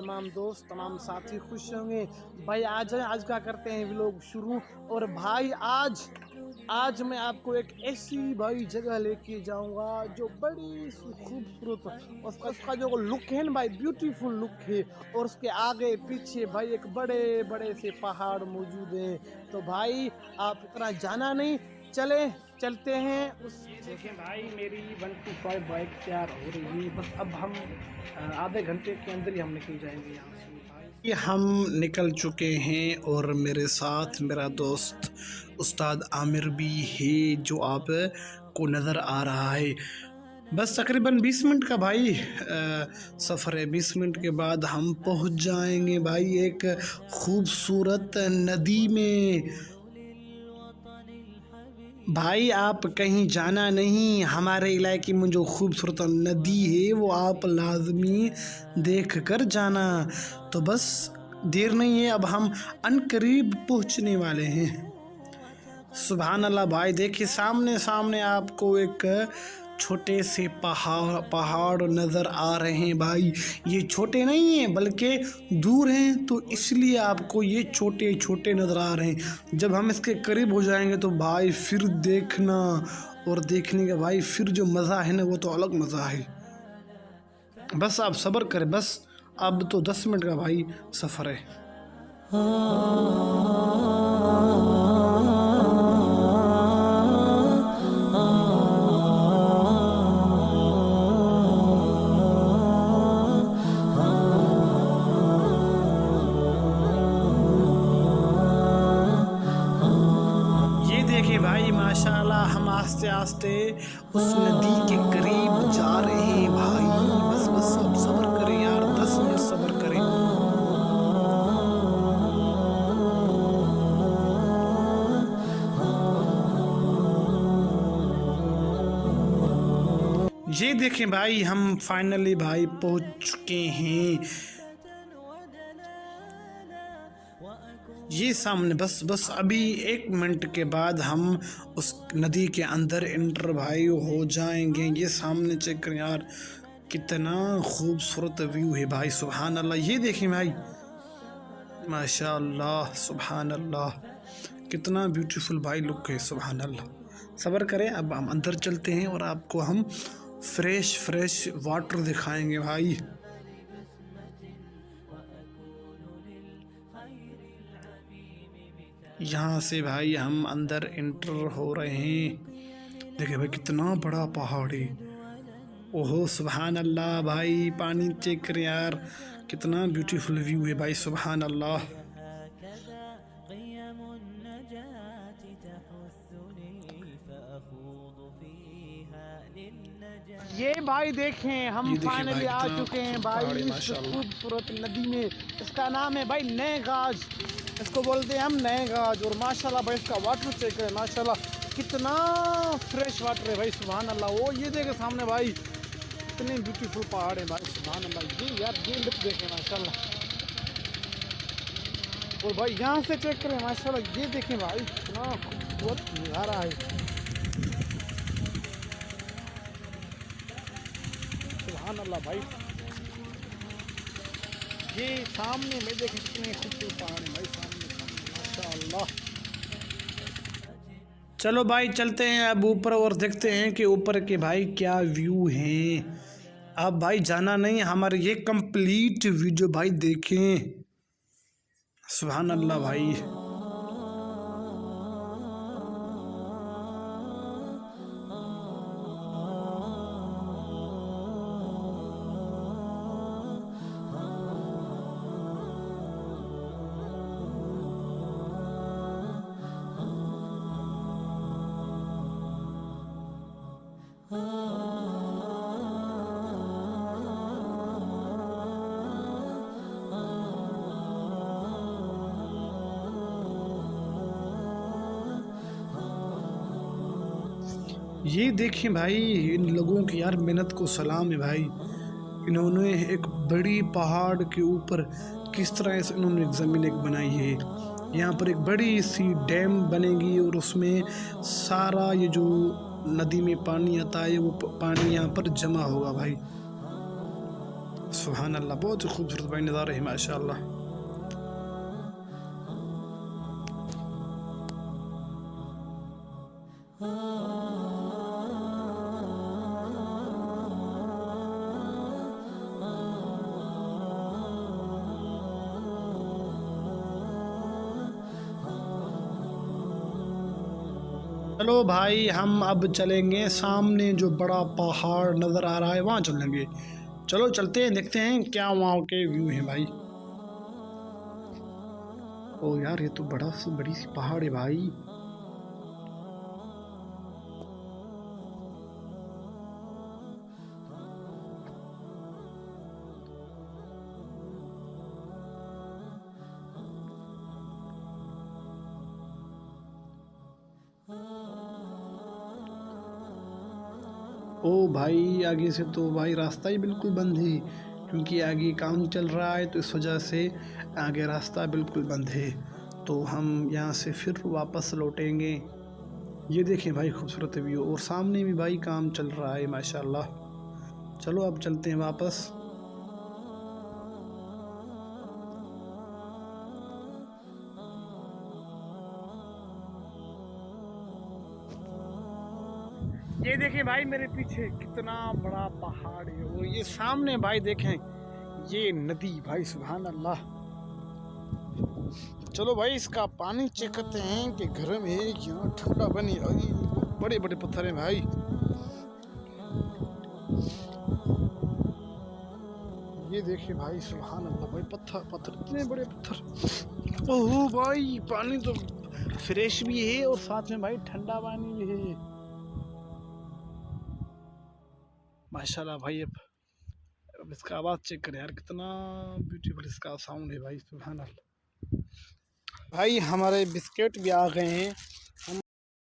तमाम दोस्त तमाम साथी खुश होंगे। भाई आज का करते हैं व्लॉग शुरू। और भाई आज मैं आपको एक ऐसी भाई जगह लेके जाऊंगा जो बड़ी सी खूबसूरत, उसका जो लुक है ना भाई, ब्यूटीफुल लुक है। और उसके आगे पीछे भाई एक बड़े बड़े से पहाड़ मौजूद हैं। तो भाई आप इतना जाना नहीं, चलते हैं उस। देखें भाई मेरी 125 बाइक तैयार हो रही है। बस अब हम आधे घंटे के अंदर ही हम निकल जाएंगे यहाँ से। भाई हम निकल चुके हैं और मेरे साथ मेरा दोस्त उस्ताद आमिर भी है जो आप को नज़र आ रहा है। बस तकरीबन 20 मिनट का भाई सफ़र है। 20 मिनट के बाद हम पहुंच जाएंगे भाई एक खूबसूरत नदी में। भाई आप कहीं जाना नहीं, हमारे इलाके में जो खूबसूरत नदी है वो आप लाजमी देख कर जाना। तो बस देर नहीं है, अब हम अनकरीब पहुंचने वाले हैं। सुभान अल्लाह भाई, देखिए सामने सामने आपको एक छोटे से पहाड़ नज़र आ रहे हैं भाई। ये छोटे नहीं हैं बल्कि दूर हैं, तो इसलिए आपको ये छोटे छोटे नज़र आ रहे हैं। जब हम इसके करीब हो जाएंगे तो भाई फिर देखना, और देखने का भाई फिर जो मज़ा है ना वो तो अलग मज़ा है। बस आप सब्र करें, बस अब तो 10 मिनट का भाई सफ़र है। देखिए भाई माशाल्लाह हम आस्ते आस्ते उस नदी के करीब जा रहे हैं भाई। बस अब सब्र करें यार, 10 मिनट सब्र करें। ये देखें भाई हम फाइनली भाई पहुंच चुके हैं। ये सामने बस अभी 1 मिनट के बाद हम उस नदी के अंदर एंटर भाई हो जाएंगे। ये सामने चेक करें यार, कितना खूबसूरत व्यू है भाई, सुभान अल्लाह। ये देखें भाई माशाअल्लाह, सुभान अल्लाह, कितना ब्यूटीफुल भाई लुक है, सुभान अल्लाह। सब्र करें, अब हम अंदर चलते हैं और आपको हम फ्रेश वाटर दिखाएंगे भाई। यहाँ से भाई हम अंदर एंटर हो रहे हैं। देखिए भाई कितना बड़ा पहाड़ है, ओहो सुभान अल्लाह भाई। पानी चेक करें यार, कितना ब्यूटीफुल व्यू है भाई, सुभान अल्लाह। ये भाई देखें हम फाइनली आ चुके हैं भाई इस खूबसूरत नदी में। इसका नाम है भाई नए गाज, इसको बोलते हैं हम नए गाज। और माशाल्लाह भाई इसका वाटर चेक है, माशाल्लाह कितना फ्रेश वाटर है भाई, सुभान अल्लाह। वो ये देखे सामने भाई कितने ब्यूटीफुल पहाड़ है भाई, सुभान अल्लाह। ये यार ये लिप देखें माशाल्लाह। और भाई यहाँ से चेक करें माशाल्लाह, ये देखें भाई कितना खूबसूरत नज़ारा है, सुभान अल्लाह भाई। ये सामने में देखें कितने खूबसूरत पहाड़ हैं भाई, सामने माशाअल्लाह। चलो भाई चलते हैं अब ऊपर और देखते हैं कि ऊपर के भाई क्या व्यू हैं। अब भाई जाना नहीं, हमारे ये कंप्लीट वीडियो भाई देखें, सुभान अल्लाह भाई। ये देखें भाई इन लोगों की यार मेहनत को सलाम है भाई। इन्होंने एक बड़ी पहाड़ के ऊपर किस तरह से इन्होंने ज़मीन एक बनाई है। यहाँ पर एक बड़ी सी डैम बनेगी और उसमें सारा ये जो नदी में पानी आता है वो पानी यहाँ पर जमा होगा भाई, सुभान अल्लाह, बहुत ही खूबसूरत भाई नज़ारे हैं माशाल्लाह। चलो भाई, हम अब चलेंगे सामने जो बड़ा पहाड़ नज़र आ रहा है वहाँ चलेंगे। चलो चलते हैं, देखते हैं क्या वहाँ के व्यू हैं भाई। ओ यार, ये तो बड़ी सी पहाड़ है भाई। ओ भाई, आगे से तो भाई रास्ता ही बिल्कुल बंद है, क्योंकि आगे काम चल रहा है, तो इस वजह से आगे रास्ता बिल्कुल बंद है। तो हम यहाँ से फिर वापस लौटेंगे। ये देखें भाई, खूबसूरत व्यू, और सामने भी भाई काम चल रहा है माशाल्लाह। चलो अब चलते हैं वापस। ये देखें भाई, मेरे पीछे कितना बड़ा पहाड़ है, और ये सामने भाई देखें ये नदी भाई, सुभान अल्लाह। चलो भाई, इसका पानी चेक करते हैं कि गर्म है या ठंडा पानी। बड़े बड़े पत्थर हैं भाई। ये देखिए भाई, सुभान अल्लाह भाई, पत्थर पत्थर, इतने बड़े पत्थर। ओह भाई, पानी तो फ्रेश भी है और साथ में भाई ठंडा पानी भी है माशाल्लाह भाई। अब इसका आवाज़ चेक करें यार, कितना ब्यूटीफुल इसका साउंड है भाई, सुभान अल्लाह। भाई हमारे बिस्किट भी आ गए हैं,